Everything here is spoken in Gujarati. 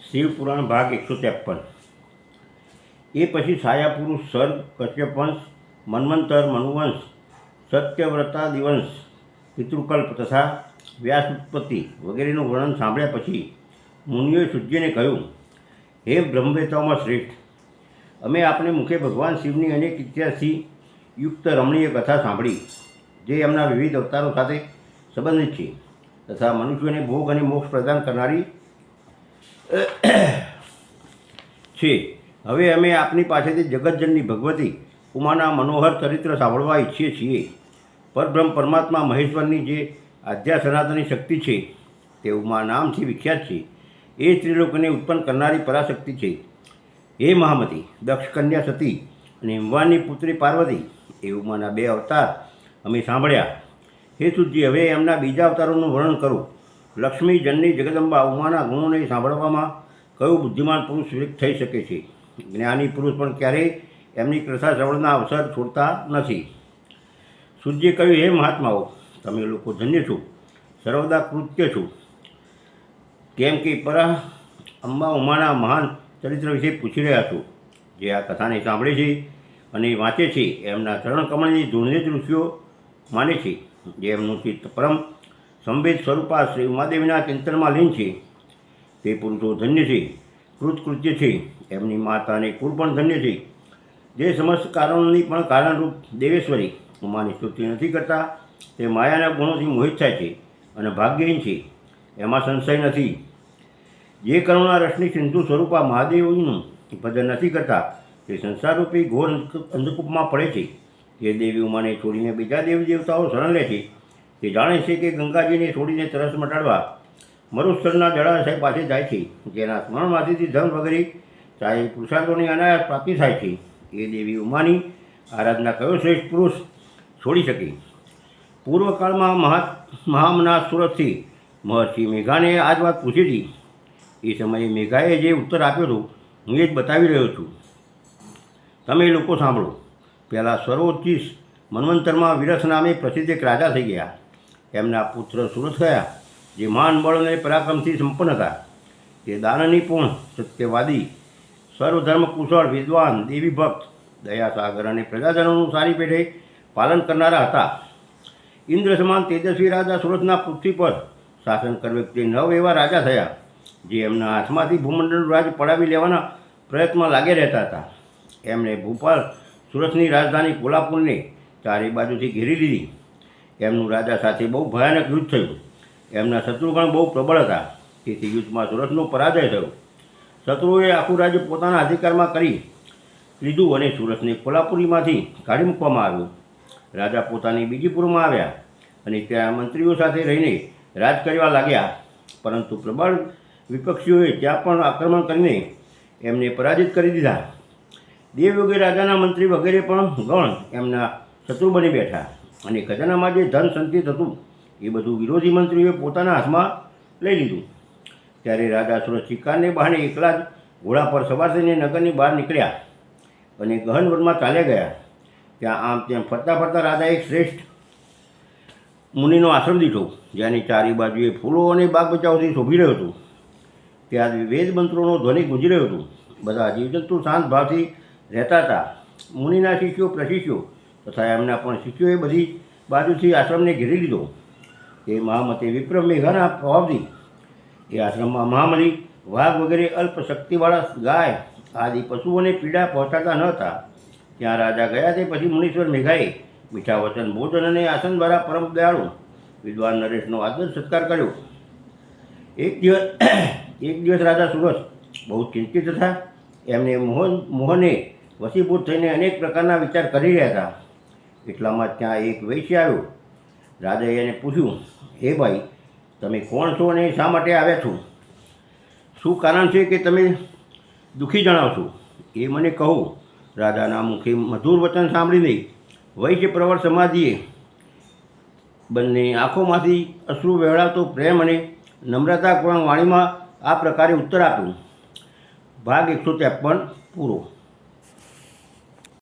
શિવપુરાણ ભાગ 153। એ પછી છાયાપુરુષ સર્ગ, કશ્યપવંશ, મન્વંતર, મનુવંશ, સત્યવ્રતાદિવંશ, પિતૃકલ્પ તથા વ્યાસ ઉત્પત્તિ વગેરેનું વર્ણન સાંભળ્યા પછી મુનિઓએ સૂર્યને કહ્યું, હે બ્રહ્મવેતાઓમાં શ્રેષ્ઠ, અમે આપણે મુખે ભગવાન શિવની અનેક ઇતિહાસથી યુક્ત રમણીય કથા સાંભળી, જે એમના વિવિધ અવતારો સાથે સંબંધિત છે તથા મનુષ્યોને ભોગ અને મોક્ષ પ્રદાન કરનારી છે। હવે અમે આપની પાસેથી જગતજનની ભગવતી ઉમાના મનોહર ચરિત્ર સાંભળવા ઈચ્છીએ છીએ। પરબ્રહ્મ પરમાત્મા મહેશ્વરની જે આદ્યા સનાતની શક્તિ છે તે ઉમા નામથી વિખ્યાત છે। એ ત્રિલોકને ઉત્પન્ન કરનારી પરાશક્તિ છે। હે મહામતી, દક્ષ કન્યા સતી અને હિમવાનની પુત્રી પાર્વતી એ ઉમાના 2 અવતાર અમે સાંભળ્યા। હે સૂર્ય, હવે એમના બીજા અવતારોનું વર્ણન કરું। લક્ષ્મી જનની જગદંબા ઉમાના ગુણોને સાંભળવામાં કયો બુદ્ધિમાન પુરુષ વિરક્ત થઈ શકે છે? જ્ઞાની પુરુષ પણ ક્યારેય એમની કથા શ્રવણના અવસર છોડતા નથી। સૂર્યે કહ્યું, હે મહાત્માઓ, તમે લોકો ધન્ય છો, સર્વદા કૃત્ય છો, કેમ કે અંબા ઉમાના મહાન ચરિત્ર વિશે પૂછી રહ્યા છો। જે આ કથાને સાંભળે છે અને વાંચે છે એમના ચરણકમળની ધૂળને જ ઋષિઓ માને છે। જે એમનું ચિત્ત પરમ સંવેદ સ્વરૂપા શ્રી ઉમાદેવીના ચિંતનમાં લીન છે તે પુરુષો ધન્ય છે, કૃતકૃત્ય છે। એમની માતા અને કુળ પણ ધન્ય છે। જે સમસ્ત કારણોની પણ કારણરૂપ દેવેશ્વરી ઉમાની સ્તુતિ નથી કરતા તે માયાના ગુણોથી મોહિત થાય છે અને ભાગ્યહીન છે, એમાં સંશય નથી। જે કરુણા રસની સિંધુ સ્વરૂપા મહાદેવનું ભજન નથી કરતા તે સંસારરૂપી ઘોર અંધકૂપમાં પડે છે। જે દેવી ઉમાને છોડીને બીજા દેવી દેવતાઓ શરણ લે છે તે જાણે છે કે ગંગાજીને છોડીને તરસ મટાડવા મરુસ્થળના જળાશય પાસે જાય છે। જેના સ્મરણમાંથી ધન વગેરે ચાહે પુરુષાર્થોની અનાયાસ પ્રાપ્તિ થાય છે। એ દેવી ઉમાની આરાધના કયો શ્રેષ્ઠ પુરુષ છોડી શકે? પૂર્વકાળમાં મહામના સુરતથી મહર્ષિ મેઘાને આ જ વાત પૂછી હતી। એ સમયે મેઘાએ જે ઉત્તર આપ્યો હતો હું એ જ બતાવી રહ્યો છું, તમે લોકો સાંભળો। પહેલાં સર્વોચ્ચિષ મન્વંતરમાં વિરસ નામે પ્રસિદ્ધ એક રાજા થઈ ગયા। એમના પુત્ર સુરત થયા, જે માન બળ અને પરાક્રમથી સંપન્ન હતા। તે દાનનિપુણ, સત્યવાદી, સર્વધર્મ કુશળ, વિદ્વાન, દેવી ભક્ત, દયાસાગર અને પ્રજાજનોનું સારી પેઢે પાલન કરનારા હતા। ઇન્દ્ર સમાન તેજસ્વી રાજા સુરતના પૃથ્વી પર શાસન કરવે તે 9 એવા રાજા થયા, જે એમના હાથમાંથી ભૂમંડળનું રાજ પડાવી લેવાના પ્રયત્નમાં લાગ્યા રહેતા હતા। એમણે ભોપાલ સુરતની રાજધાની કોલ્હાપુરને ચારે બાજુથી ઘેરી લીધી। એમનું રાજા સાથે બહુ ભયાનક યુદ્ધ થયું। એમના શત્રુગણ બહુ પ્રબળ હતા, તેથી યુદ્ધમાં સુરતનો પરાજય થયો। શત્રુઓએ આખું રાજ્ય પોતાના અધિકારમાં કરી લીધું અને સુરતને કોલ્હાપુરીમાંથી કાઢી મૂકવામાં આવ્યું। રાજા પોતાની બીજીપુરમાં આવ્યા અને ત્યાં મંત્રીઓ સાથે રહીને રાજ કરવા લાગ્યા, પરંતુ પ્રબળ વિપક્ષીઓએ ત્યાં પણ આક્રમણ કરીને એમને પરાજિત કરી દીધા। દેવયોગી રાજાના મંત્રી વગેરે પણ ગણ એમના શત્રુ બની બેઠા અને ખજાનામાં જે ધન સંચિત હતું એ બધું વિરોધી મંત્રીઓએ પોતાના હાથમાં લઈ લીધું। ત્યારે રાજા સુરત શિકારને બહાને એકલા જ ઘોડા પર સવાર થઈને નગરની બહાર નીકળ્યા અને ગહન વનમાં ચાલ્યા ગયા। ત્યાં આમ તેમ ફરતા ફરતા રાજા એક શ્રેષ્ઠ મુનિનો આશ્રમ દીઠો, જેની ચારે બાજુએ ફૂલો અને બાગ બચાવથી શોભી રહ્યો હતો। ત્યાં વેદ મંત્રોનો ધ્વનિ ગુંજી રહ્યો હતો। બધા જીવજંતુ શાંત ભાવથી રહેતા હતા। મુનિના શિષ્યો, પ્રશિષ્યો તથા એમના પણ શિષ્યોએ બધી બાજુથી આશ્રમને ઘેરી લીધો। તે મહામતે વિપ્ર મેઘાના પ્રભાવથી એ આશ્રમમાં મહામલી, વાઘ વગેરે અલ્પ શક્તિવાળા ગાય આદિ પશુઓને પીડા પહોંચાડતા ન હતા। ત્યાં રાજા ગયા તે પછી મુનીશ્વર મેઘાએ મીઠા વચન, ભોજન અને આસન દ્વારા પરમ દયાળુ વિદ્વાન નરેશનો આદર સત્કાર કર્યો। એક દિવસ રાજા સુરત બહુ ચિંતિત હતા। એમને મોહને વશીભૂત થઈને અનેક પ્રકારના વિચાર કરી રહ્યા હતા। એટલામાં ત્યાં એક વૈશ્ય આવ્યો। રાજાએ એને પૂછ્યું, હે ભાઈ, તમે કોણ છો અને શા માટે આવ્યા છો? શું કારણ છે કે તમે દુઃખી જણાવશો? એ મને કહો। રાજાના મુખે મધુર વચન સાંભળીને વૈશ્ય પ્રવર સમાધિએ બંને આંખોમાંથી અશ્રુ વહેવડાવતો પ્રેમ અને નમ્રતાપૂર્ણ વાણીમાં આ પ્રકારે ઉત્તર આપ્યો। ભાગ 153 પૂરો।